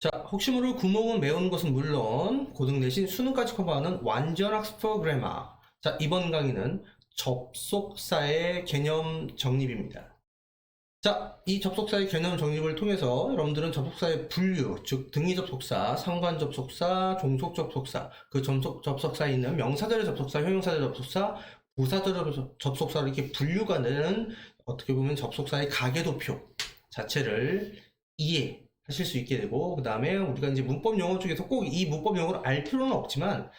자, 혹시 모를 구멍은 메우는 것은 물론 고등 내신 수능까지 커버하는 완전 학습 프로그래머. 자, 이번 강의는 접속사의 개념 정립입니다. 자, 이 접속사의 개념 정립을 통해서 여러분들은 접속사의 분류, 즉 등위 접속사, 상관 접속사, 종속 접속사, 그 접속사에 있는 명사절의 접속사, 형용사절의 접속사, 부사절의 접속사를 이렇게 분류가 되는 어떻게 보면 접속사의 가계도표 자체를 이해하실 수 있게 되고, 그 다음에 우리가 이제 문법 용어 중에서 꼭 이 문법 용어를 알 필요는 없지만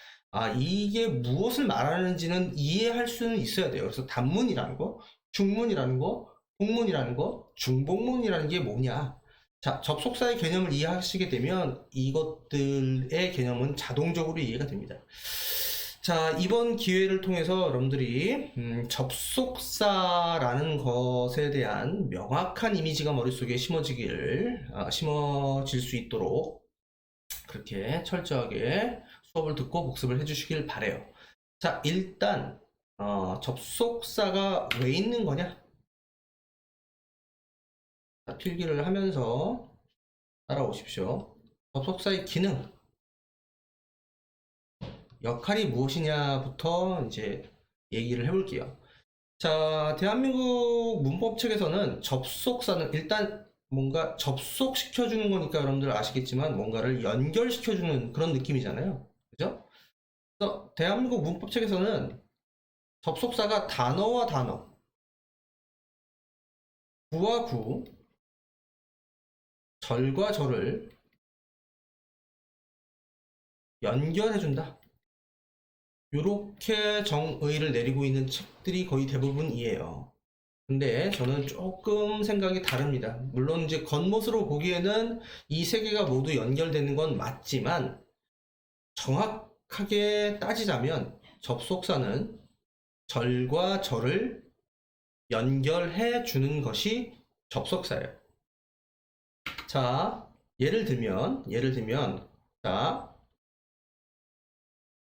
이게 무엇을 말하는지는 이해할 수는 있어야 돼요. 그래서 단문이라는 거, 중문이라는 거, 복문이라는 거, 중복문이라는 게 뭐냐. 자, 접속사의 개념을 이해하시게 되면 이것들의 개념은 자동적으로 이해가 됩니다. 자, 이번 기회를 통해서 여러분들이 접속사라는 것에 대한 명확한 이미지가 머릿속에 심어질 수 있도록 그렇게 철저하게 수업을 듣고 복습을 해주시길 바래요. 자, 일단 접속사가 왜 있는 거냐? 자, 필기를 하면서 따라오십시오. 접속사의 기능, 역할이 무엇이냐부터 이제 얘기를 해볼게요. 자, 대한민국 문법책에서는 접속사는 일단 뭔가 접속시켜주는 거니까 여러분들 아시겠지만 뭔가를 연결시켜주는 그런 느낌이잖아요. 그죠? 그래서 대한민국 문법책에서는 접속사가 단어와 단어, 구와 구, 절과 절을 연결해준다. 이렇게 정의를 내리고 있는 책들이 거의 대부분이에요. 근데 저는 조금 생각이 다릅니다. 물론 이제 겉멋으로 보기에는 이 세 개가 모두 연결되는 건 맞지만 정확하게 따지자면 접속사는 절과 절을 연결해 주는 것이 접속사예요. 자, 예를 들면, 자,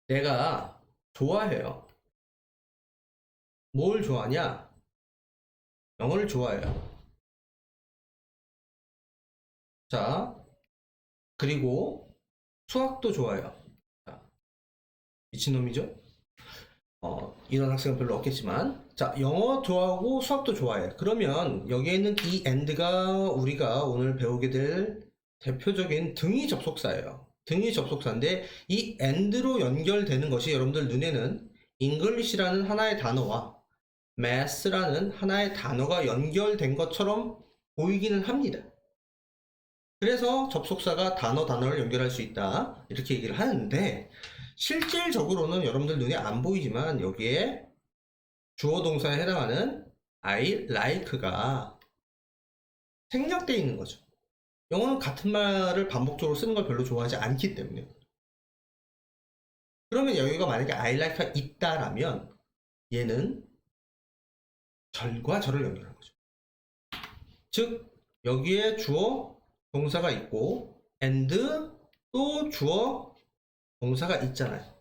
내가 좋아해요. 뭘 좋아하냐? 영어를 좋아해요. 자, 그리고 수학도 좋아해요. 자, 미친놈이죠? 이런 학생은 별로 없겠지만, 자, 영어 좋아하고 수학도 좋아해. 그러면 여기에 있는 이 and가 우리가 오늘 배우게 될 대표적인 등위 접속사예요. 등위 접속사인데 이 and로 연결되는 것이 여러분들 눈에는 English라는 하나의 단어와 Math라는 하나의 단어가 연결된 것처럼 보이기는 합니다. 그래서 접속사가 단어를 연결할 수 있다 이렇게 얘기를 하는데, 실질적으로는 여러분들 눈에 안 보이지만 여기에 주어 동사에 해당하는 I like가 생략되어 있는 거죠. 영어는 같은 말을 반복적으로 쓰는 걸 별로 좋아하지 않기 때문에. 그러면 여기가 만약에 I like가 있다라면 얘는 절과 절을 연결하는 거죠. 즉 여기에 주어 동사가 있고 and 또 주어 동사가 있잖아요.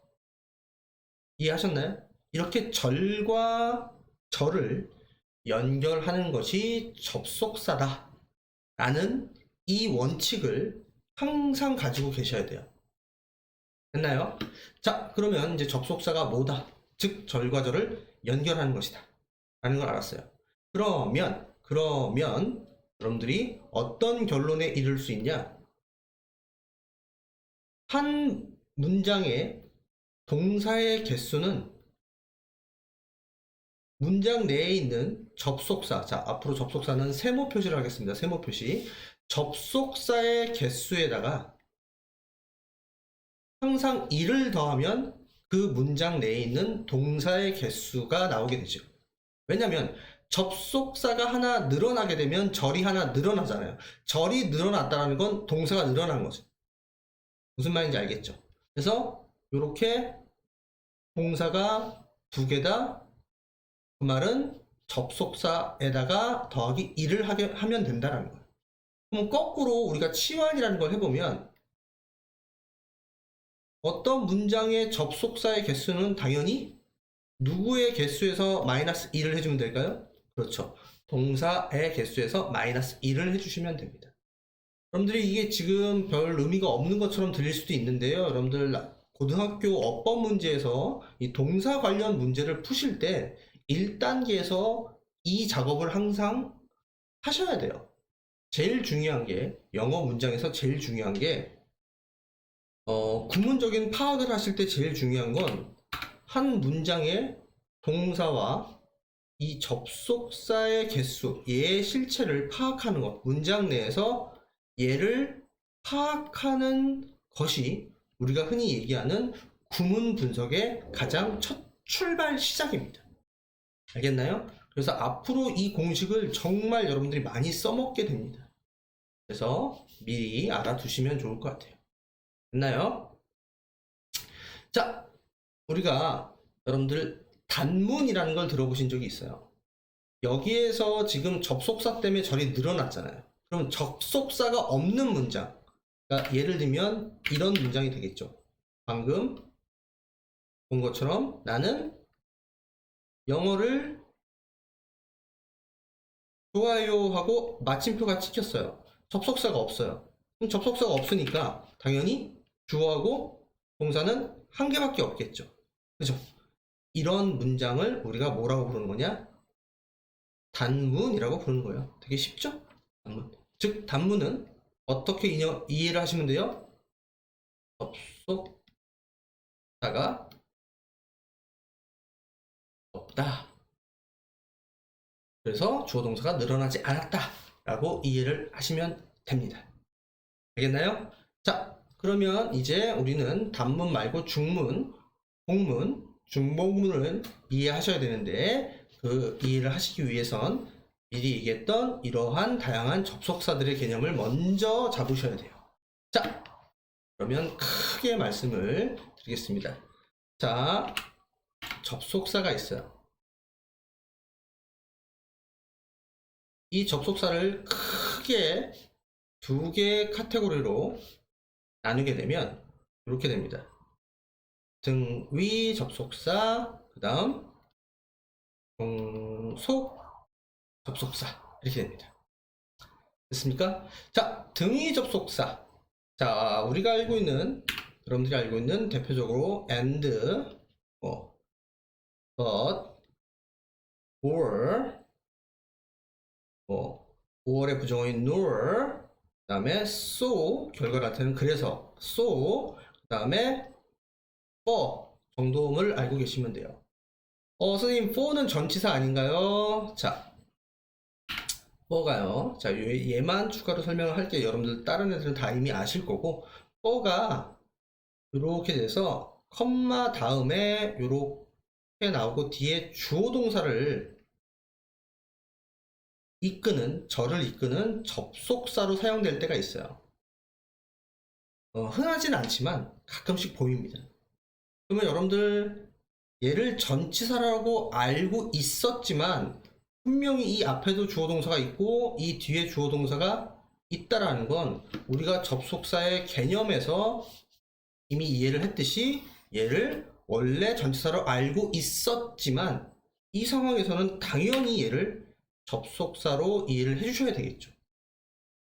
이해하셨나요? 이렇게 절과 절을 연결하는 것이 접속사다 라는 이 원칙을 항상 가지고 계셔야 돼요. 됐나요? 자, 그러면 이제 접속사가 뭐다? 즉 절과 절을 연결하는 것이다 라는 걸 알았어요. 그러면 여러분들이 어떤 결론에 이를 수 있냐? 한 문장의 동사의 개수는 문장 내에 있는 접속사, 자, 앞으로 접속사는 세모 표시를 하겠습니다. 세모 표시. 접속사의 개수에다가 항상 1을 더하면 그 문장 내에 있는 동사의 개수가 나오게 되죠. 왜냐면 접속사가 하나 늘어나게 되면 절이 하나 늘어나잖아요. 절이 늘어났다는 건 동사가 늘어난 거죠. 무슨 말인지 알겠죠? 그래서 이렇게 동사가 두 개다. 그 말은 접속사에다가 더하기 1을 하면 된다는 거예요. 그럼 거꾸로 우리가 치환이라는 걸 해보면 어떤 문장의 접속사의 개수는 당연히 누구의 개수에서 마이너스 1을 해주면 될까요? 그렇죠. 동사의 개수에서 마이너스 1을 해주시면 됩니다. 여러분들이 이게 지금 별 의미가 없는 것처럼 들릴 수도 있는데요. 여러분들 고등학교 어법 문제에서 이 동사 관련 문제를 푸실 때 1단계에서 이 작업을 항상 하셔야 돼요. 제일 중요한 게 영어 문장에서 제일 중요한 게 구문적인 파악을 하실 때 제일 중요한 건 한 문장의 동사와 이 접속사의 개수, 얘의 실체를 파악하는 것, 문장 내에서 얘를 파악하는 것이 우리가 흔히 얘기하는 구문 분석의 가장 첫 출발 시작입니다. 알겠나요? 그래서 앞으로 이 공식을 정말 여러분들이 많이 써먹게 됩니다. 그래서 미리 알아두시면 좋을 것 같아요. 됐나요? 자, 우리가 여러분들 단문이라는 걸 들어보신 적이 있어요. 여기에서 지금 접속사 때문에 절이 늘어났잖아요. 그럼 접속사가 없는 문장, 그러니까 예를 들면 이런 문장이 되겠죠. 방금 본 것처럼 나는 영어를 좋아요 하고 마침표가 찍혔어요. 접속사가 없어요. 그럼 접속사가 없으니까 당연히 주어하고 동사는 한 개밖에 없겠죠. 그죠? 이런 문장을 우리가 뭐라고 부르는 거냐? 단문이라고 부르는 거예요. 되게 쉽죠? 단문. 즉 단문은 어떻게 이해를 하시면 돼요? 접속사가 없다. 그래서 주어 동사가 늘어나지 않았다 라고 이해를 하시면 됩니다. 알겠나요? 자, 그러면 이제 우리는 단문 말고 중문, 복문, 중복문을 이해하셔야 되는데 그 이해를 하시기 위해선 미리 얘기했던 이러한 다양한 접속사들의 개념을 먼저 잡으셔야 돼요. 자, 그러면 크게 말씀을 드리겠습니다. 자, 접속사가 있어요. 이 접속사를 크게 두 개의 카테고리로 나누게 되면 이렇게 됩니다. 등위 접속사, 그 다음 종속 접속사 이렇게 됩니다. 됐습니까? 자, 등위 접속사. 자, 우리가 알고 있는, 여러분들이 알고 있는 대표적으로 and, but, or, 5월의 부정어인 nor, 그 다음에 so, 결과 나타내는 그래서, so, 그 다음에 for 정도를 알고 계시면 돼요. 선생님, for는 전치사 아닌가요? 자, for가요. 자, 얘만 추가로 설명을 할게요. 여러분들 다른 애들은 다 이미 아실 거고, for가 이렇게 돼서 컴마 다음에 이렇게 나오고 뒤에 주어 동사를 이끄는, 절을 이끄는 접속사로 사용될 때가 있어요. 흔하진 않지만 가끔씩 보입니다. 그러면 여러분들 얘를 전치사라고 알고 있었지만 분명히 이 앞에도 주어 동사가 있고 이 뒤에 주어 동사가 있다라는 건 우리가 접속사의 개념에서 이미 이해를 했듯이 얘를 원래 전치사로 알고 있었지만 이 상황에서는 당연히 얘를 접속사로 이해를 해주셔야 되겠죠.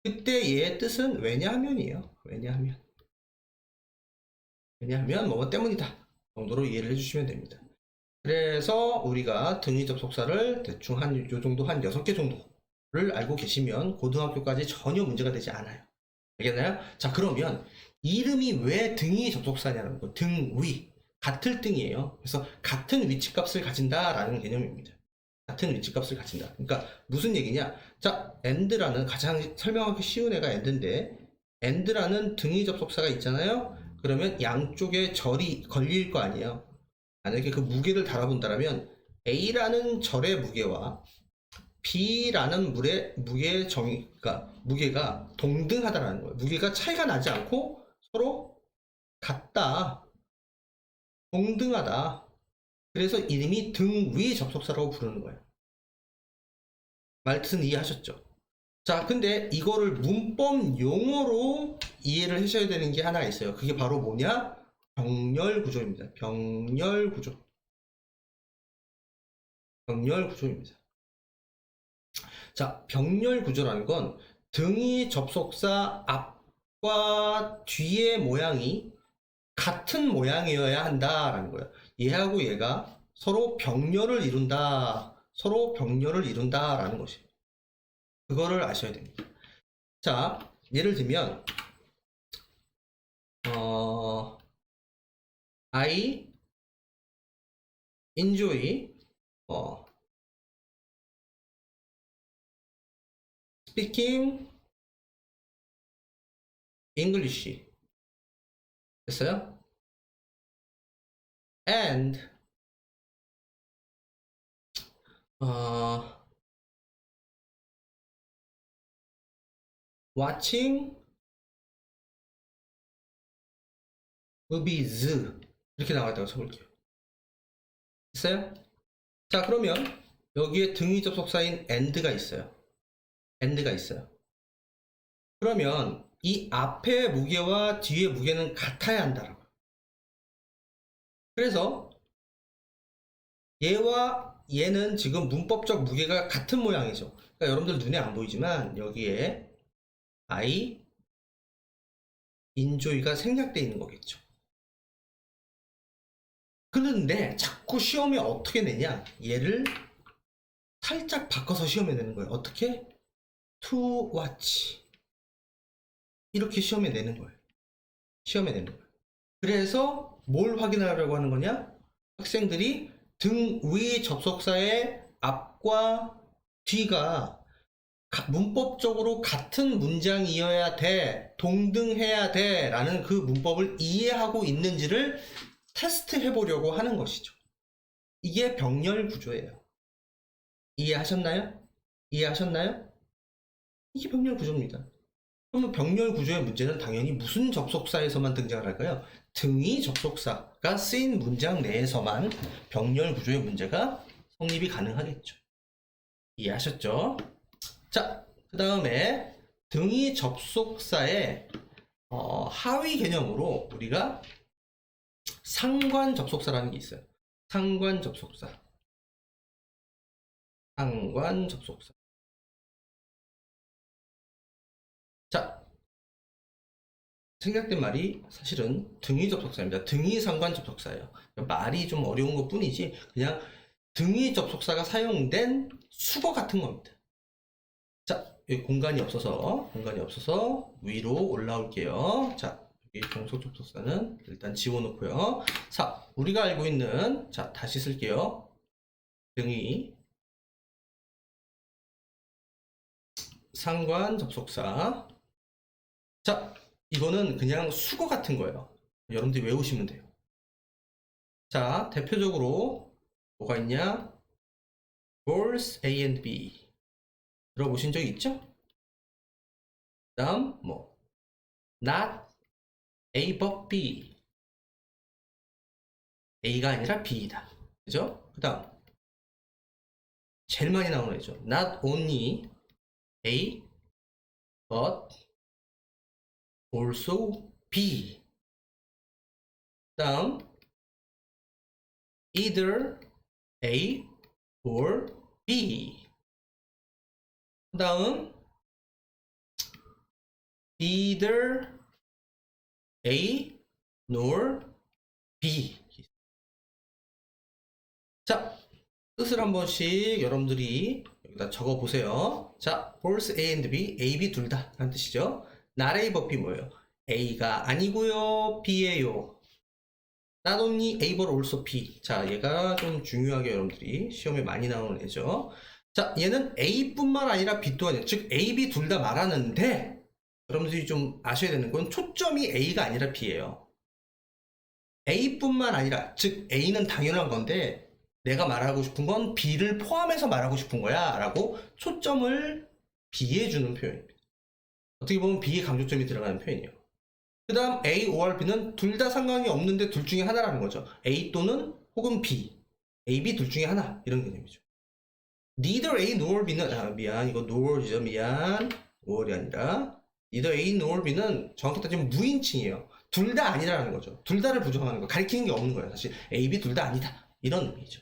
그때 얘의 뜻은 왜냐하면이에요. 왜냐하면 뭐뭐 때문이다 정도로 이해를 해주시면 됩니다. 그래서 우리가 등위 접속사를 대충 한 요 정도 한 6개 정도를 알고 계시면 고등학교까지 전혀 문제가 되지 않아요. 알겠나요? 자, 그러면 이름이 왜 등위 접속사냐는 거, 등위 같을 등이에요. 그래서 같은 위치값을 가진다라는 개념입니다. 같은 위치값을 가진다. 그러니까 무슨 얘기냐? 자, and라는 가장 설명하기 쉬운 애가 and인데 and라는 등위 접속사가 있잖아요. 그러면 양쪽에 절이 걸릴 거 아니에요. 만약에 그 무게를 달아본다면 A라는 절의 무게와 B라는 무게의 그러니까 무게가 동등하다라는 거예요. 무게가 차이가 나지 않고 서로 같다, 동등하다. 그래서 이름이 등위 접속사라고 부르는 거예요. 말뜻은 이해하셨죠? 자, 근데 이거를 문법 용어로 이해를 하셔야 되는 게 하나 있어요. 그게 바로 뭐냐? 병렬 구조입니다. 병렬 구조입니다. 자, 병렬 구조라는 건 등위 접속사 앞과 뒤의 모양이 같은 모양이어야 한다라는 거예요. 얘하고 얘가 서로 병렬을 이룬다. 서로 병렬을 이룬다라는 것이에요. 그거를 아셔야 됩니다. 자, 예를 들면 I enjoy speaking English. 됐어요? And watching movies 이렇게 나와있다고 쳐볼게요. 됐어요? 자, 그러면 여기에 등위 접속사인 and가 있어요. and가 있어요. 그러면 이 앞의 무게와 뒤의 무게는 같아야 한다라고. 그래서 얘와 얘는 지금 문법적 무게가 같은 모양이죠. 그러니까 여러분들 눈에 안 보이지만 여기에 I enjoy가 생략되어 있는 거겠죠. 그런데 자꾸 시험에 어떻게 내냐? 얘를 살짝 바꿔서 시험에 내는 거예요. 어떻게? To watch. 이렇게 시험에 내는 거예요. 시험에 내는 거예요. 그래서 뭘 확인하려고 하는 거냐? 학생들이 등 위 접속사의 앞과 뒤가 문법적으로 같은 문장이어야 돼, 동등해야 돼 라는 그 문법을 이해하고 있는지를 테스트해 보려고 하는 것이죠. 이게 병렬 구조예요. 이해하셨나요? 이해하셨나요? 이게 병렬 구조입니다. 그러면 병렬 구조의 문제는 당연히 무슨 접속사에서만 등장을 할까요? 등위 접속사가 쓰인 문장 내에서만 병렬 구조의 문제가 성립이 가능하겠죠. 이해하셨죠? 자, 그 다음에 등위 접속사의 하위 개념으로 우리가 상관 접속사라는 게 있어요. 상관 접속사. 상관 접속사. 자, 생략된 말이 사실은 등위 접속사입니다. 등위 상관 접속사예요. 말이 좀 어려운 것 뿐이지 그냥 등위 접속사가 사용된 수거 같은 겁니다. 자, 여기 공간이 없어서 위로 올라올게요. 자, 여기 종속 접속사는 일단 지워놓고요. 자, 우리가 알고 있는, 자, 다시 쓸게요. 등위 상관 접속사. 자, 이거는 그냥 수거 같은 거예요. 여러분들이 외우시면 돼요. 자, 대표적으로 뭐가 있냐? both A and B 들어보신 적 있죠? 그 다음 뭐 not A but B, A가 아니라 B이다. 그죠? 그 다음 제일 많이 나오는 애죠. not only A but also B. 그 다음 either A or B. 그 다음 neither A nor B. 자, 뜻을 한 번씩 여러분들이 여기다 적어 보세요. 자, both A and B, A, B 둘 다 라는 뜻이죠. not A but B 뭐예요? A가 아니고요, B예요. not only A but also B. 자, 얘가 좀 중요하게 여러분들이 시험에 많이 나오는 애죠. 자, 얘는 A뿐만 아니라 B 또한, 즉 A, B 둘 다 말하는데 여러분들이 좀 아셔야 되는 건 초점이 A가 아니라 B예요. A뿐만 아니라, 즉 A는 당연한 건데 내가 말하고 싶은 건 B를 포함해서 말하고 싶은 거야 라고 초점을 B에 주는 표현입니다. 어떻게 보면 B에 강조점이 들어가는 표현이에요. 그 다음 A or B는 둘 다 상관이 없는데 둘 중에 하나라는 거죠. A 또는 혹은 B, A, B 둘 중에 하나 이런 개념이죠. neither A nor B는, 미안, 이거 nor이죠. 미안, or이 아니라 neither A nor B는 정확히 따지면 무인칭이에요. 둘 다 아니라는 거죠. 둘 다를 부정하는 거, 가리키는 게 없는 거예요. 사실 A, B 둘 다 아니다 이런 의미죠.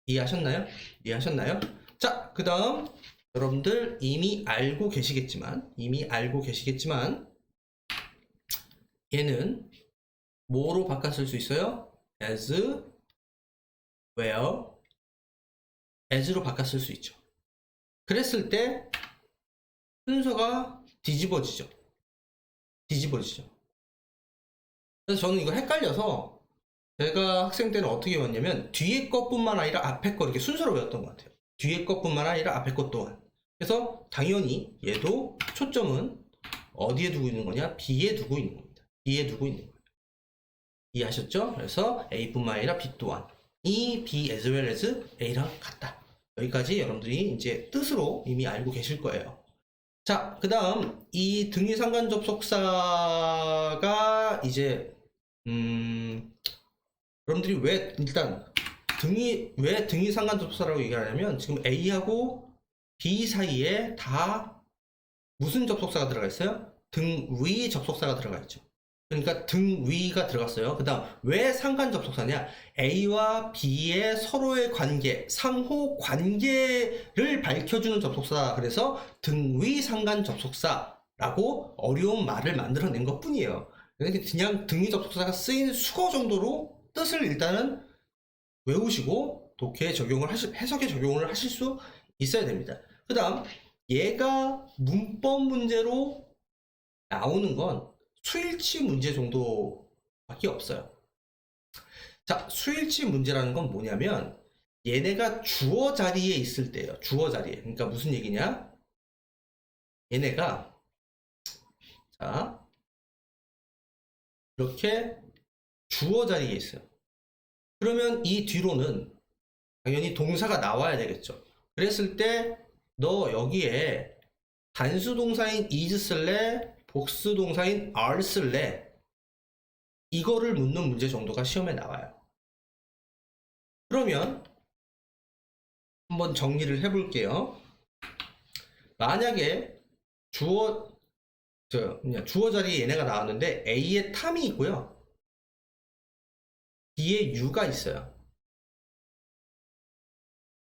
이해하셨나요? 이해하셨나요? 자, 그 다음 여러분들 이미 알고 계시겠지만 얘는 뭐로 바꿨을 수 있어요? as, where, as로 바꿨을 수 있죠. 그랬을 때 순서가 뒤집어지죠. 그래서 저는 이거 헷갈려서 제가 학생 때는 어떻게 외웠냐면 뒤에 것뿐만 아니라 앞에 거 이렇게 순서로 외웠던 것 같아요. 뒤에 것뿐만 아니라 앞에 것 또한. 그래서 당연히 얘도 초점은 어디에 두고 있는 거냐? B에 두고 있는 겁니다. B에 두고 있는 거예요. 이해하셨죠? 그래서 A뿐만 아니라 B 또한 이 B as well as A랑 같다. 여기까지 여러분들이 이제 뜻으로 이미 알고 계실 거예요. 자, 그 다음 이 등위 상관 접속사가 이제 여러분들이 왜 일단 왜 등위 상관 접속사라고 얘기하냐면 지금 A하고 B 사이에 다 무슨 접속사가 들어가 있어요? 등위 접속사가 들어가 있죠. 그러니까 등위가 들어갔어요. 그 다음 왜 상관 접속사냐? A와 B의 서로의 관계, 상호 관계를 밝혀주는 접속사. 그래서 등위 상관 접속사라고 어려운 말을 만들어낸 것 뿐이에요. 그냥 등위 접속사가 쓰인 수거 정도로 뜻을 일단은 외우시고 독해에 적용을 해석에 적용을 하실 수 있어야 됩니다. 그 다음 얘가 문법 문제로 나오는 건 수일치 문제 정도밖에 없어요. 자, 수일치 문제라는 건 뭐냐면 얘네가 주어 자리에 있을 때예요. 주어 자리에. 그러니까 무슨 얘기냐? 얘네가 자 이렇게 주어 자리에 있어요. 그러면 이 뒤로는 당연히 동사가 나와야 되겠죠. 그랬을 때 너 여기에 단수 동사인 is 쓸래? 복수 동사인 are 쓸래? 이거를 묻는 문제 정도가 시험에 나와요. 그러면 한번 정리를 해볼게요. 만약에 주어 자리에 얘네가 나왔는데 A에 탐이 있고요. B에 U가 있어요.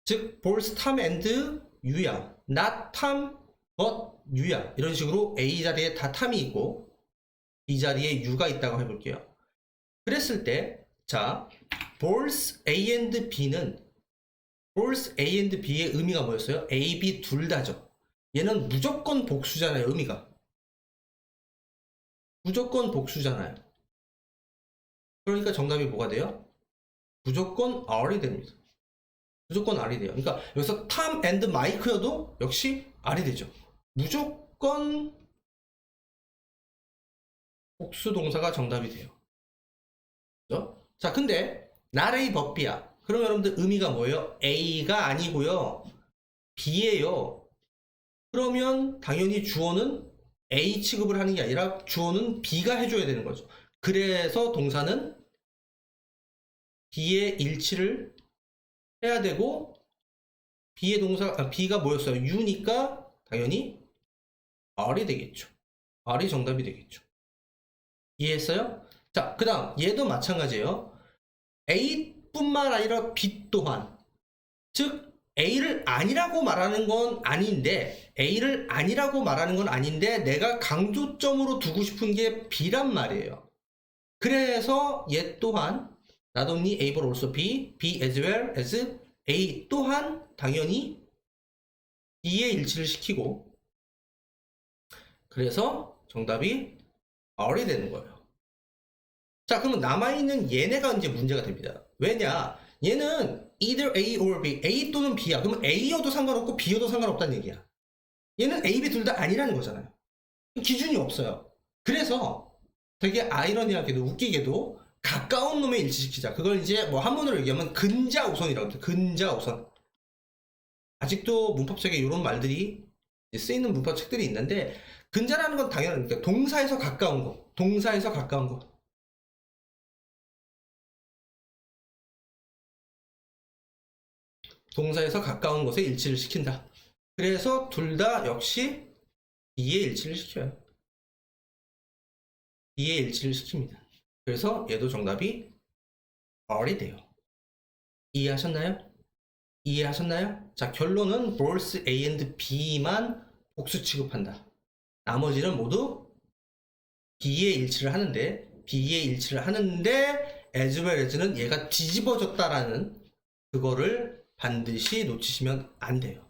즉 both 탐 and U야. not 탐 but U야. 이런 식으로 A 자리에 다 탐이 있고 B 자리에 U가 있다고 해볼게요. 그랬을 때 자 both A and B는 both A and B의 의미가 뭐였어요? A, B 둘 다죠. 얘는 무조건 복수잖아요. 의미가 무조건 복수잖아요. 그러니까 정답이 뭐가 돼요? 무조건 R이 됩니다. 무조건 R이 돼요. 그러니까 여기서 탐 앤드 마이크여도 역시 R이 되죠. 무조건 복수 동사가 정답이 돼요. 그렇죠? 자, 근데 not A but B야. 그럼 여러분들 의미가 뭐예요? A가 아니고요. B예요. 그러면 당연히 주어는 A 취급을 하는 게 아니라 주어는 B가 해줘야 되는 거죠. 그래서 동사는 B의 일치를 해야 되고 B의 B가 뭐였어요? U니까 당연히 R이 되겠죠. R이 정답이 되겠죠. 이해했어요? 자, 그 다음 얘도 마찬가지예요. A뿐만 아니라 B 또한 즉 A를 아니라고 말하는 건 아닌데 내가 강조점으로 두고 싶은 게 B란 말이에요. 그래서 얘 또한 not only A but also B, B as well as A 또한 당연히 B의 일치를 시키고 그래서 정답이 R이 되는 거예요. 자, 그러면 남아있는 얘네가 이제 문제가 됩니다. 왜냐? 얘는 either A or B, A 또는 B야. 그러면 A여도 상관없고 B여도 상관없다는 얘기야. 얘는 A, B 둘 다 아니라는 거잖아요. 기준이 없어요. 그래서 되게 아이러니하게도 웃기게도 가까운 놈에 일치시키자. 그걸 이제 뭐 한문으로 얘기하면 근자우선이라고 해요. 근자우선. 아직도 문법책에 이런 말들이 쓰이는 문법책들이 있는데 근자라는 건 당연하니까 동사에서 가까운 거. 동사에서 가까운 거. 동사에서 가까운 것에 일치를 시킨다. 그래서 둘 다 역시 B의 일치를 시켜요. B의 일치를 시킵니다. 그래서 얘도 정답이 R이 돼요. 이해하셨나요? 이해하셨나요? 자, 결론은 both A and B만 복수 취급한다. 나머지는 모두 B에 일치를 하는데 as well as는 얘가 뒤집어졌다라는 그거를 반드시 놓치시면 안 돼요.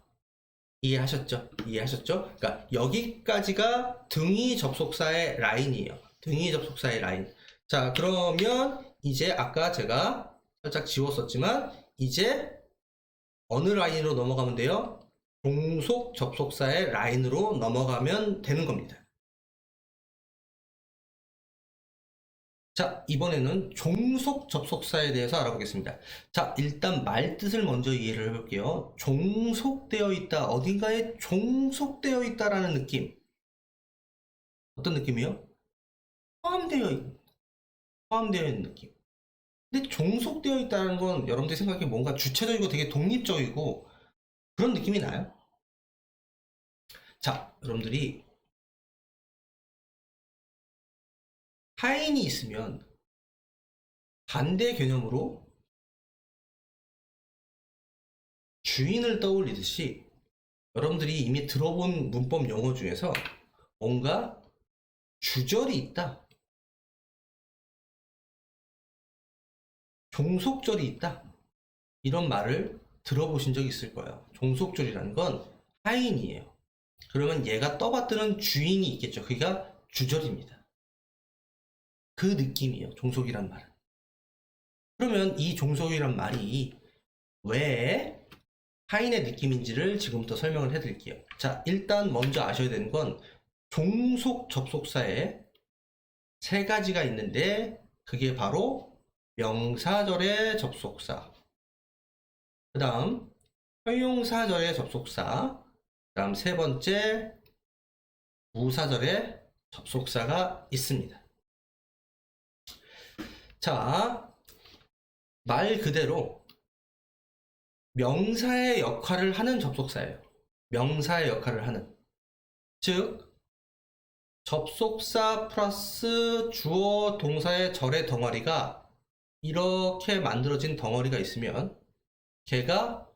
이해하셨죠? 이해하셨죠? 그러니까 여기까지가 등위 접속사의 라인이에요. 등위 접속사의 라인. 자, 그러면 이제 아까 제가 살짝 지웠었지만 이제 어느 라인으로 넘어가면 돼요? 종속 접속사의 라인으로 넘어가면 되는 겁니다. 자, 이번에는 종속 접속사에 대해서 알아보겠습니다. 자, 일단 말 뜻을 먼저 이해를 해볼게요. 종속되어 있다, 어딘가에 종속되어 있다라는 느낌. 어떤 느낌이요? 포함되어 있는 느낌. 근데 종속되어 있다는 건 여러분들이 생각해 뭔가 주체적이고 되게 독립적이고 그런 느낌이 나요? 자, 여러분들이 타인이 있으면 반대 개념으로 주인을 떠올리듯이 여러분들이 이미 들어본 문법 용어 중에서 뭔가 주절이 있다, 종속절이 있다, 이런 말을 들어보신 적 있을 거예요. 종속절이라는 건 타인이에요. 그러면 얘가 떠받드는 주인이 있겠죠. 그게 주절입니다. 그 느낌이에요. 종속이란 말은. 그러면 이 종속이란 말이 왜 타인의 느낌인지를 지금부터 설명을 해드릴게요. 자, 일단 먼저 아셔야 되는 건 종속 접속사에 세 가지가 있는데 그게 바로 명사절의 접속사, 그 다음 형용사절의 접속사, 그 다음 세 번째 부사절의 접속사가 있습니다. 자, 말 그대로 명사의 역할을 하는 접속사예요. 명사의 역할을 하는. 즉, 접속사 플러스 주어 동사의 절의 덩어리가 이렇게 만들어진 덩어리가 있으면 걔가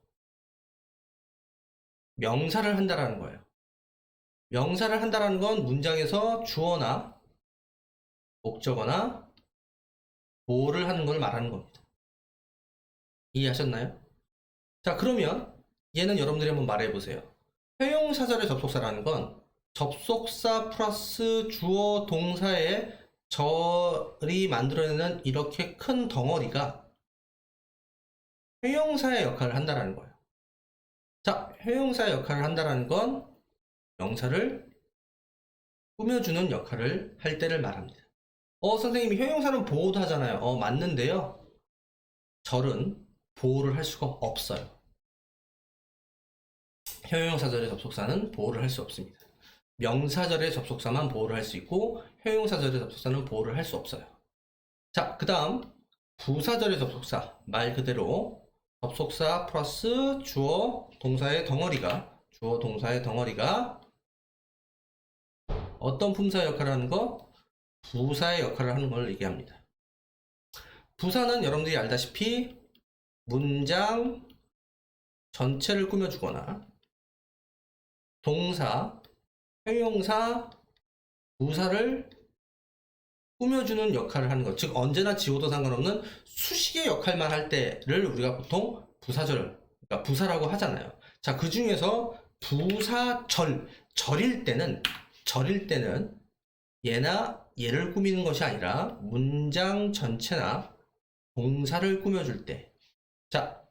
명사를 한다라는 거예요. 명사를 한다라는 건 문장에서 주어나 목적어나 보어를 하는 걸 말하는 겁니다. 이해하셨나요? 자, 그러면 얘는 여러분들이 한번 말해보세요. 회용사절의 접속사라는 건 접속사 플러스 주어 동사의 절이 만들어내는 이렇게 큰 덩어리가 회용사의 역할을 한다는 거예요. 자, 회용사의 역할을 한다는 건 명사를 꾸며주는 역할을 할 때를 말합니다. 선생님이 회용사는 보호도 하잖아요. 맞는데요. 절은 보호를 할 수가 없어요. 형용사절의 접속사는 보호를 할 수 없습니다. 명사절의 접속사만 보호를 할 수 있고 형용사절의 접속사는 보호를 할 수 없어요. 자, 그 다음 부사절의 접속사, 말 그대로 접속사 플러스 주어 동사의 덩어리가 어떤 품사의 역할을 하는 거? 부사의 역할을 하는 걸 얘기합니다. 부사는 여러분들이 알다시피 문장 전체를 꾸며주거나 동사, 형용사, 부사를 꾸며주는 역할을 하는 것. 즉 언제나 지워도 상관없는 수식의 역할만 할 때를 우리가 보통 부사절, 그러니까 부사라고 하잖아요. 자, 그 중에서 부사절, 절일 때는 얘나 얘를 꾸미는 것이 아니라 문장 전체나 동사를 꾸며줄 때. 자,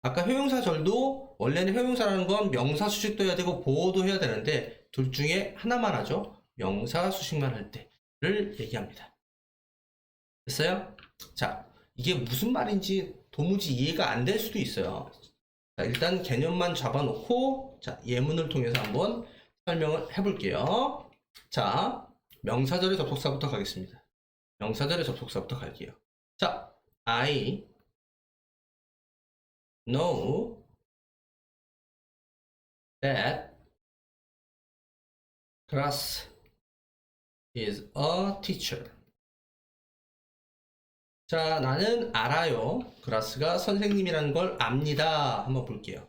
아까 형용사절도 원래는 형용사라는 건 명사 수식도 해야 되고 보어도 해야 되는데 둘 중에 하나만 하죠. 명사 수식만 할 때를 얘기합니다. 됐어요? 자, 이게 무슨 말인지 도무지 이해가 안 될 수도 있어요. 자, 일단 개념만 잡아놓고 자, 예문을 통해서 한번 설명을 해볼게요. 자, 명사절의 접속사부터 가겠습니다. 명사절의 접속사부터 갈게요. 자, I know that class is a teacher. 자, 나는 알아요. 그라스가 선생님이라는 걸 압니다. 한번 볼게요.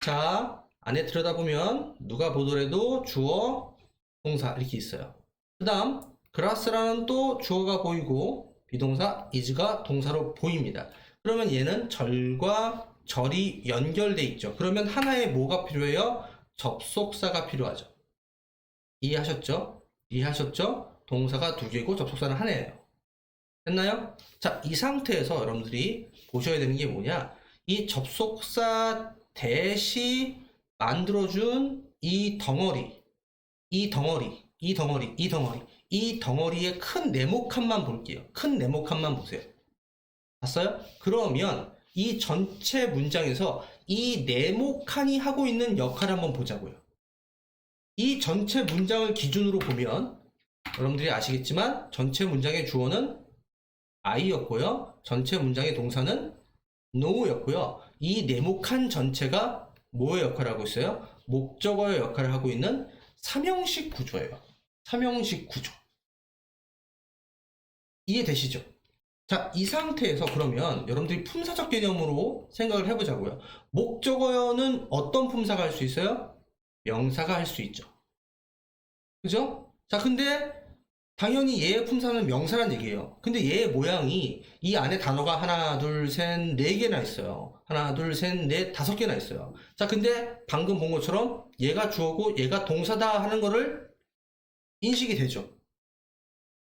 자, 안에 들여다보면 누가 보더라도 주어, 동사 이렇게 있어요. 그 다음 그라스라는 또 주어가 보이고 비동사 is가 동사로 보입니다. 그러면 얘는 절과 절이 연결돼 있죠. 그러면 하나의 뭐가 필요해요? 접속사가 필요하죠. 이해하셨죠? 이해하셨죠? 동사가 두 개고 접속사는 하나예요. 됐나요? 자, 이 상태에서 여러분들이 보셔야 되는 게 뭐냐? 이 접속사 대시 만들어준 이 덩어리, 이 덩어리의 큰 네모칸만 볼게요. 큰 네모칸만 보세요. 봤어요? 그러면 이 전체 문장에서 이 네모칸이 하고 있는 역할을 한번 보자고요. 이 전체 문장을 기준으로 보면 여러분들이 아시겠지만 전체 문장의 주어는 I였고요. 전체 문장의 동사는 no였고요. 이 네모칸 전체가 뭐의 역할을 하고 있어요? 목적어의 역할을 하고 있는 삼형식 구조예요. 삼형식 구조. 이해되시죠? 자, 이 상태에서 그러면 여러분들이 품사적 개념으로 생각을 해보자고요. 목적어는 어떤 품사가 할 수 있어요? 명사가 할 수 있죠. 그죠? 자, 근데 당연히 얘의 품사는 명사란 얘기예요. 근데 얘의 모양이 이 안에 단어가 하나, 둘, 셋, 네 개나 있어요. 하나, 둘, 셋, 넷, 다섯 개나 있어요. 자, 근데 방금 본 것처럼 얘가 주어고 얘가 동사다 하는 거를 인식이 되죠.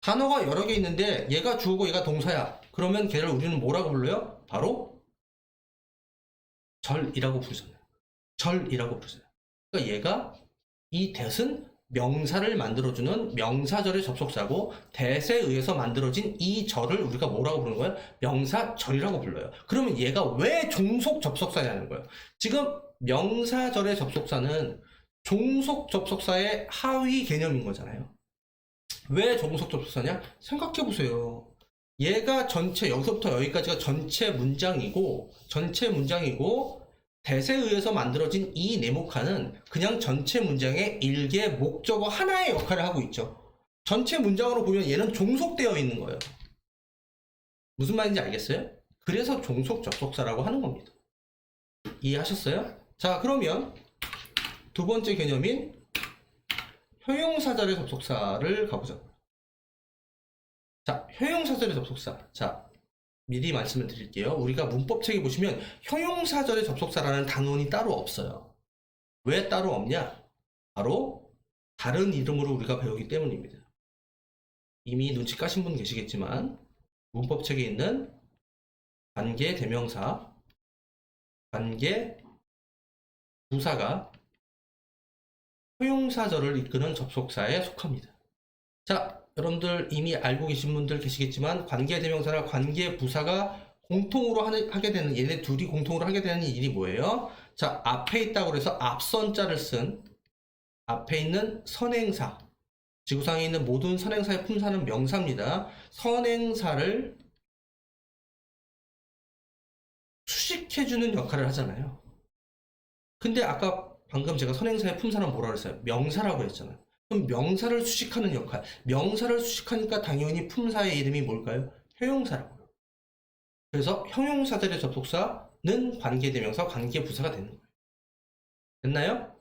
단어가 여러 개 있는데 얘가 주어고 얘가 동사야. 그러면 걔를 우리는 뭐라고 불러요? 바로 절이라고 부르잖아요. 절이라고 부르잖아요. 그러니까 얘가 이 that은 명사를 만들어주는 명사절의 접속사고 that에 의해서 만들어진 이 절을 우리가 뭐라고 부르는 거예요? 명사절이라고 불러요. 그러면 얘가 왜 종속 접속사냐는 거예요. 지금 명사절의 접속사는 종속 접속사의 하위 개념인 거잖아요. 왜 종속 접속사냐? 생각해 보세요. 얘가 전체 여기서부터 여기까지가 전체 문장이고 that에 의해서 만들어진 이 네모칸은 그냥 전체 문장의 일개 목적어 하나의 역할을 하고 있죠. 전체 문장으로 보면 얘는 종속되어 있는 거예요. 무슨 말인지 알겠어요? 그래서 종속 접속사라고 하는 겁니다. 이해하셨어요? 자, 그러면 두 번째 개념인 형용사절의 접속사를 가보자. 자, 형용사절의 접속사. 자, 미리 말씀을 드릴게요. 우리가 문법책에 보시면 형용사절의 접속사라는 단원이 따로 없어요. 왜 따로 없냐? 바로 다른 이름으로 우리가 배우기 때문입니다. 이미 눈치 까신 분 계시겠지만 문법책에 있는 관계 대명사, 관계 부사가 형용사절을 이끄는 접속사에 속합니다. 자, 여러분들 이미 알고 계신 분들 계시겠지만 관계대명사나 관계부사가 공통으로 하게 되는 얘네 둘이 공통으로 하게 되는 일이 뭐예요? 자, 앞에 있다고 해서 앞선자를 쓴 앞에 있는 선행사, 지구상에 있는 모든 선행사의 품사는 명사입니다. 선행사를 수식해주는 역할을 하잖아요. 근데 아까 방금 제가 선행사의 품사는 뭐라 그랬어요? 명사라고 했잖아요. 그럼 명사를 수식하는 역할. 명사를 수식하니까 당연히 품사의 이름이 뭘까요? 형용사라고요. 그래서 형용사들의 접속사는 관계대명사, 관계부사가 되는 거예요. 됐나요?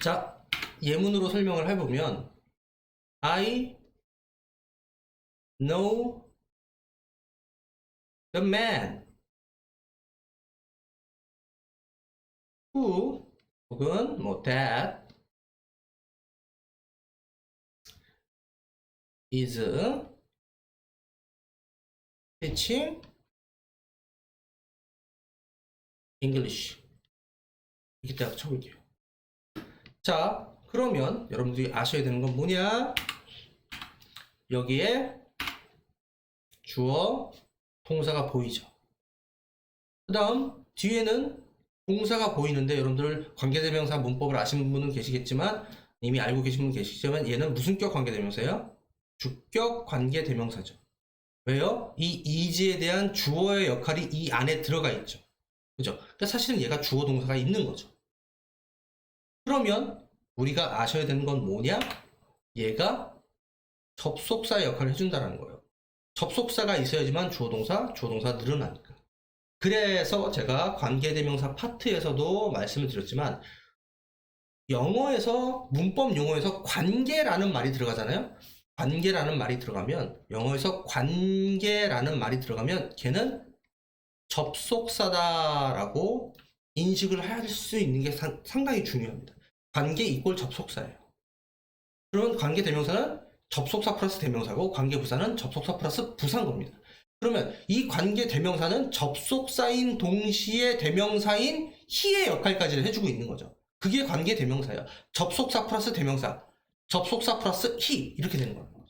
자, 예문으로 설명을 해보면 I know the man who 혹은 뭐 that is teaching English. 이렇게 딱 쳐볼게요. 자, 그러면 여러분들이 아셔야 되는 건 뭐냐? 여기에 주어, 동사가 보이죠. 그 다음 뒤에는 동사가 보이는데 여러분들 관계대명사 문법을 아시는 분은 계시겠지만 이미 알고 계신 분 계시지만 얘는 무슨 격 관계대명사예요? 주격 관계대명사죠. 왜요? 이 is에 대한 주어의 역할이 이 안에 들어가 있죠. 그죠? 그러니까 사실은 얘가 주어 동사가 있는 거죠. 그러면 우리가 아셔야 되는 건 뭐냐? 얘가 접속사의 역할을 해준다는 거예요. 접속사가 있어야지만 주어동사 늘어나니까. 그래서 제가 관계대명사 파트에서도 말씀을 드렸지만 영어에서 문법 용어에서 관계라는 말이 들어가잖아요. 관계라는 말이 들어가면 영어에서 관계라는 말이 들어가면 걔는 접속사다라고 인식을 할 수 있는 게 상당히 중요합니다. 관계 이꼴 접속사예요. 그러면 관계대명사는 접속사 플러스 대명사고 관계부사는 접속사 플러스 부사인 겁니다. 그러면 이 관계대명사는 접속사인 동시에 대명사인 히의 역할까지를 해주고 있는 거죠. 그게 관계대명사예요. 접속사 플러스 대명사, 접속사 플러스 히 이렇게 되는 거예요.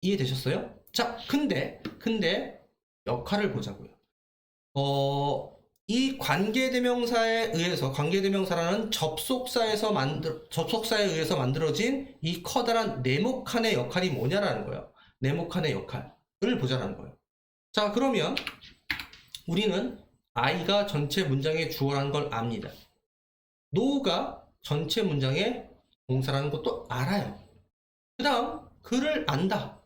이해되셨어요? 자, 근데 역할을 보자고요. 이 관계대명사에 의해서 관계대명사라는 접속사에 의해서 만들어진 이 커다란 네모칸의 역할이 뭐냐라는 거예요. 네모칸의 역할을 보자라는 거예요. 자, 그러면 우리는 I가 전체 문장의 주어라는 걸 압니다. No가 전체 문장의 동사라는 것도 알아요. 그 다음 그를 안다.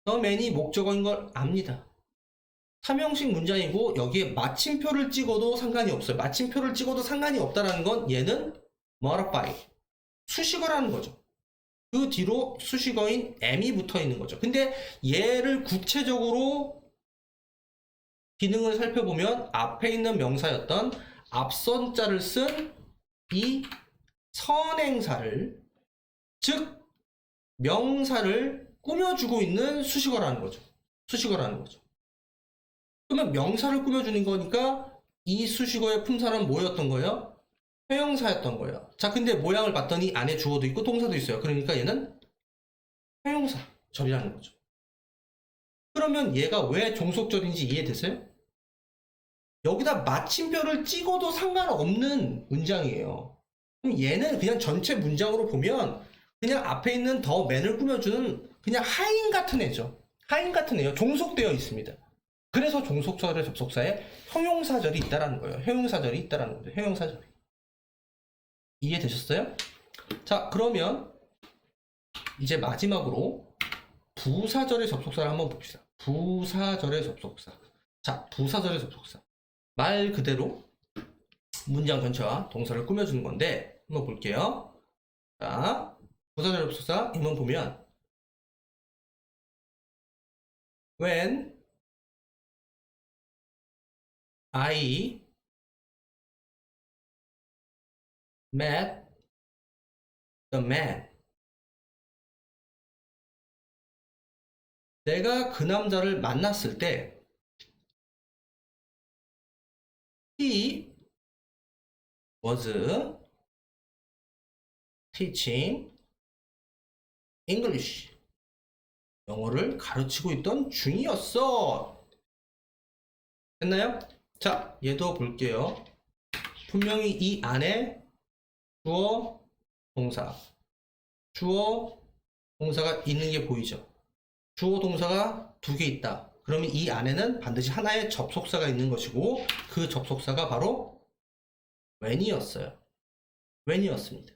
The man이 목적어인 걸 압니다. 삼형식 문장이고 여기에 마침표를 찍어도 상관이 없어요. 마침표를 찍어도 상관이 없다라는 건 얘는 modify, 수식어라는 거죠. 그 뒤로 수식어인 am이 붙어 있는 거죠. 근데 얘를 구체적으로 기능을 살펴보면 앞에 있는 명사였던 앞선 자를 쓴 이 선행사를, 즉 명사를 꾸며주고 있는 수식어라는 거죠. 수식어라는 거죠. 그러면 명사를 꾸며주는 거니까 이 수식어의 품사는 뭐였던 거예요? 형용사였던 거예요. 자, 근데 모양을 봤더니 안에 주어도 있고 동사도 있어요. 그러니까 얘는 형용사절이라는 거죠. 그러면 얘가 왜 종속절인지 이해되세요? 여기다 마침표를 찍어도 상관없는 문장이에요. 그럼 얘는 그냥 전체 문장으로 보면 그냥 앞에 있는 더 맨을 꾸며주는 그냥 하인 같은 애죠. 하인 같은 애요. 종속되어 있습니다. 그래서 종속절의 접속사에 형용사절이 있다라는 거예요. 형용사절이 있다라는 거죠. 형용사절. 이해되셨어요? 자, 그러면 이제 마지막으로 부사절의 접속사를 한번 봅시다. 부사절의 접속사. 자, 부사절의 접속사. 말 그대로 문장 전체와 동사를 꾸며주는 건데 한번 볼게요. 자, 부사절 접속사 한번 보면 When I met the man. 내가 그 남자를 만났을 때 He was teaching English. 영어를 가르치고 있던 중이었어. 됐나요? 자, 얘도 볼게요. 분명히 이 안에 주어, 동사가 있는 게 보이죠? 주어, 동사가 두 개 있다. 그러면 이 안에는 반드시 하나의 접속사가 있는 것이고 그 접속사가 바로 when이었어요. when이었습니다.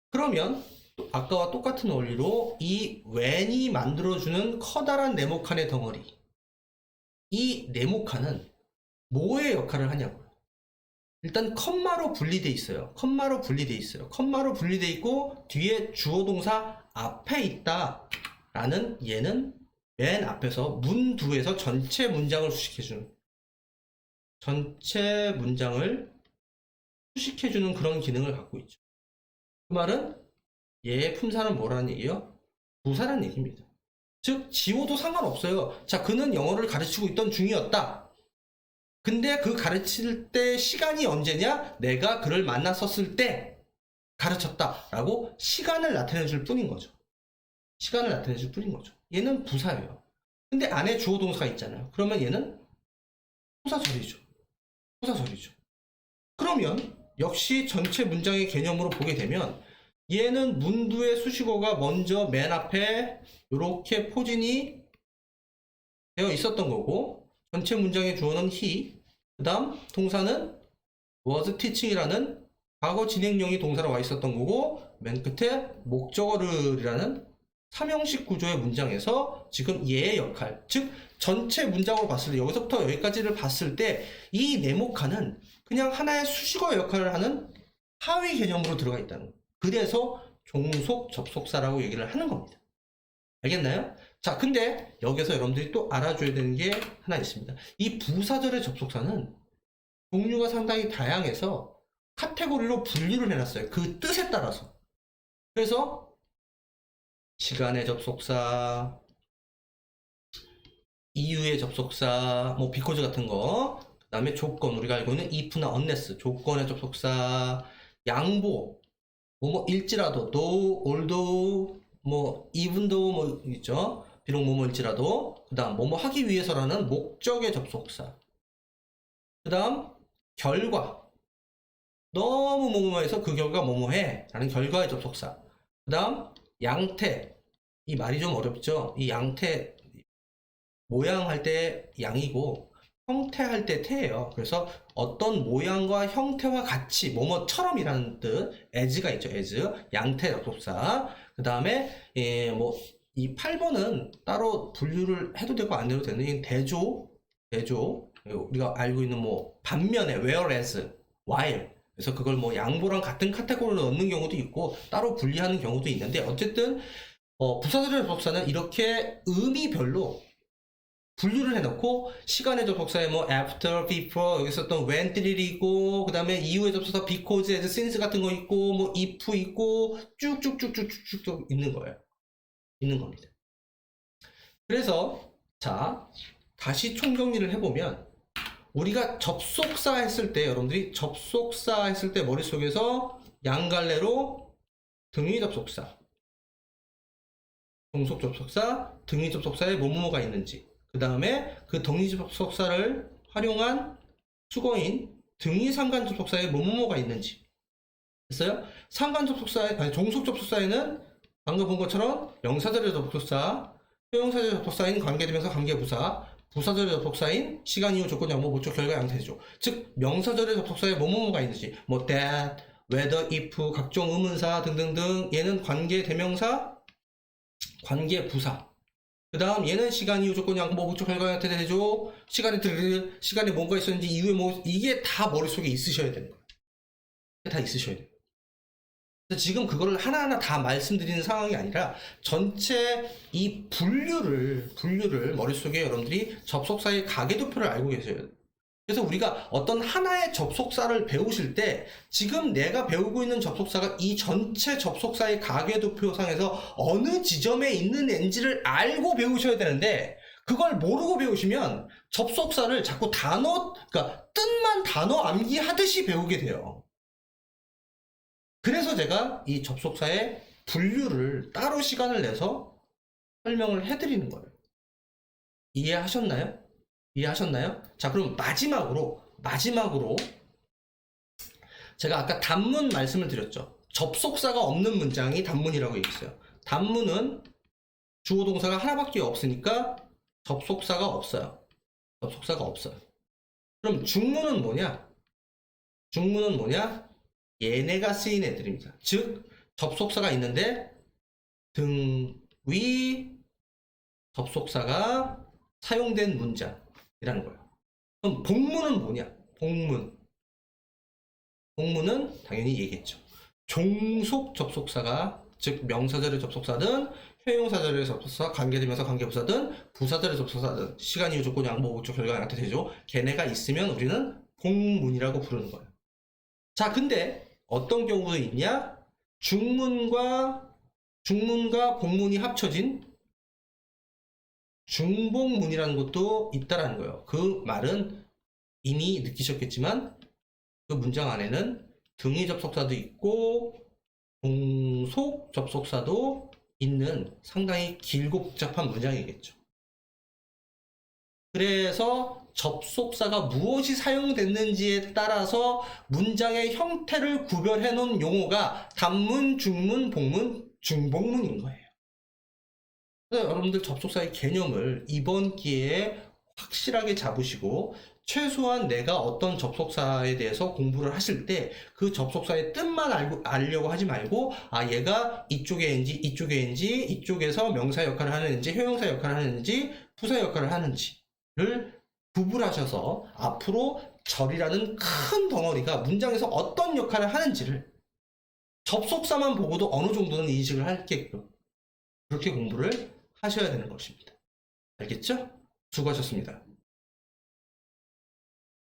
그러면 아까와 똑같은 원리로 이 when이 만들어주는 커다란 네모칸의 덩어리, 이 네모칸은 뭐의 역할을 하냐고요. 일단 컴마로 분리돼 있어요. 컴마로 분리돼 있고 뒤에 주어 동사 앞에 있다 라는 얘는 맨 앞에서 문두에서 전체 문장을 수식해주는 그런 기능을 갖고 있죠. 그 말은 얘의 품사는 뭐라는 얘기예요? 부사라는 얘기입니다. 즉 지워도 상관없어요. 자, 그는 영어를 가르치고 있던 중이었다. 근데 그 가르칠 때 시간이 언제냐? 내가 그를 만났었을 때 가르쳤다 라고 시간을 나타내줄 뿐인 거죠. 얘는 부사예요. 근데 안에 주어 동사가 있잖아요. 그러면 얘는 부사절이죠. 그러면 역시 전체 문장의 개념으로 보게 되면 얘는 문두의 수식어가 먼저 맨 앞에 이렇게 포진이 되어 있었던 거고 전체 문장의 주어는 he, 그 다음 동사는 was teaching이라는 과거 진행형이 동사로 와 있었던 거고 맨 끝에 목적어를이라는 삼형식 구조의 문장에서 지금 얘의 역할, 즉 전체 문장으로 봤을 때 여기서부터 여기까지를 봤을 때 이 네모칸은 그냥 하나의 수식어 역할을 하는 하위 개념으로 들어가 있다는 거예요. 그래서 종속 접속사라고 얘기를 하는 겁니다. 알겠나요? 자, 근데 여기서 여러분들이 또 알아줘야 되는 게 하나 있습니다. 이 부사절의 접속사는 종류가 상당히 다양해서 카테고리로 분류를 해놨어요. 그 뜻에 따라서. 그래서 시간의 접속사, 이유의 접속사, 뭐 because 같은 거, 그 다음에 조건, 우리가 알고 있는 if나 unless, 조건의 접속사, 양보, 뭐일지라도, though, although, 뭐 even though 뭐 있죠. 비록 뭐뭐일지라도, 그 다음 뭐뭐 하기 위해서라는 목적의 접속사, 그 다음 결과, 너무 뭐뭐해서 그 결과 뭐뭐해 라는 결과의 접속사, 그 다음 양태, 이 말이 좀 어렵죠. 이 양태, 모양 할 때 양이고 형태 할 때 태예요. 그래서 어떤 모양과 형태와 같이 뭐뭐처럼이라는 뜻, as가 있죠. as, 양태 접속사. 그 다음에 이 8번은 따로 분류를 해도 되고 안 해도 되는 이 대조, 우리가 알고 있는 뭐 반면에 whereas, while. 그래서 그걸 뭐 양보랑 같은 카테고리로 넣는 경우도 있고 따로 분리하는 경우도 있는데, 어쨌든 부사절의 접속사는 이렇게 의미별로 분류를 해놓고 시간의 접속사에 뭐 after, before, 여기 썼던 when, thrill이고, 그 다음에 이후의 접속사 because, as, since 같은 거 있고, 뭐 if 있고, 쭉쭉쭉쭉쭉쭉 있는 거예요. 있는 겁니다. 그래서 자, 다시 총정리를 해보면 우리가 접속사 했을 때, 여러분들이 접속사 했을 때 머릿속에서 양갈래로 등위 접속사, 종속 접속사, 등위 접속사에 뭐뭐가 있는지, 그 다음에 그 등위 접속사를 활용한 수거인 등위 상관 접속사에 뭐뭐가 있는지 됐어요? 상관 접속사에, 아니 종속 접속사에는 방금 본 것처럼 명사절의 접속사, 형용사절의 접속사인 관계대명사, 관계부사, 부사절의 접속사인 시간, 이유, 조건, 양보, 목적, 결과, 양태죠. 즉 명사절의 접속사에 뭐뭐가 있는지, 뭐 that, whether, if, 각종 의문사 등등등. 얘는 관계대명사, 관계부사. 그 다음 얘는 시간, 이유, 조건, 양보, 목적, 결과, 양태 되죠. 시간에 뭔가 있었는지, 이후에 뭐, 이게 다 머릿속에 있으셔야 되는 거예요. 다 있으셔야 돼요. 지금 그거를 하나하나 다 말씀드리는 상황이 아니라 전체 이 분류를 머릿속에 여러분들이 접속사의 가계도표를 알고 계셔야 돼요. 그래서 우리가 어떤 하나의 접속사를 배우실 때 지금 내가 배우고 있는 접속사가 이 전체 접속사의 가계도표상에서 어느 지점에 있는 앤지를 알고 배우셔야 되는데, 그걸 모르고 배우시면 접속사를 자꾸 그러니까 뜻만 단어 암기하듯이 배우게 돼요. 그래서 제가 이 접속사의 분류를 따로 시간을 내서 설명을 해드리는 거예요. 이해하셨나요? 자, 그럼 마지막으로 제가 아까 단문 말씀을 드렸죠. 접속사가 없는 문장이 단문이라고 얘기했어요. 단문은 주어 동사가 하나밖에 없으니까 접속사가 없어요. 그럼 중문은 뭐냐? 얘네가 쓰인 애들입니다. 즉 접속사가 있는데 등위 접속사가 사용된 문장이라는 거예요. 그럼 복문은 뭐냐? 복문은 당연히 얘기했죠. 종속 접속사가, 즉 명사절의 접속사든 형용사절의 접속사, 관계대명사, 관계부사든 부사절의 접속사든 시간, 이유, 조건, 양보, 목적, 결과, 양태, 되죠. 걔네가 있으면 우리는 복문이라고 부르는 거예요. 자, 근데 어떤 경우도 있냐? 중문과 복문이 합쳐진 중복문이라는 것도 있다라는 거예요. 그 말은 이미 느끼셨겠지만 그 문장 안에는 등위 접속사도 있고 종속 접속사도 있는 상당히 길고 복잡한 문장이겠죠. 그래서 접속사가 무엇이 사용됐는지에 따라서 문장의 형태를 구별해 놓은 용어가 단문, 중문, 복문, 중복문인 거예요. 그래서 여러분들 접속사의 개념을 이번 기회에 확실하게 잡으시고 최소한 내가 어떤 접속사에 대해서 공부를 하실 때 그 접속사의 뜻만 알려고 하지 말고, 아, 얘가 이쪽의 NG, 이쪽의 NG, 이쪽에서 명사 역할을 하는지, 형용사 역할을 하는지, 부사 역할을 하는지를 구분하셔서 앞으로 절이라는 큰 덩어리가 문장에서 어떤 역할을 하는지를 접속사만 보고도 어느 정도는 인식을 할게끔 그렇게 공부를 하셔야 되는 것입니다. 알겠죠? 수고하셨습니다.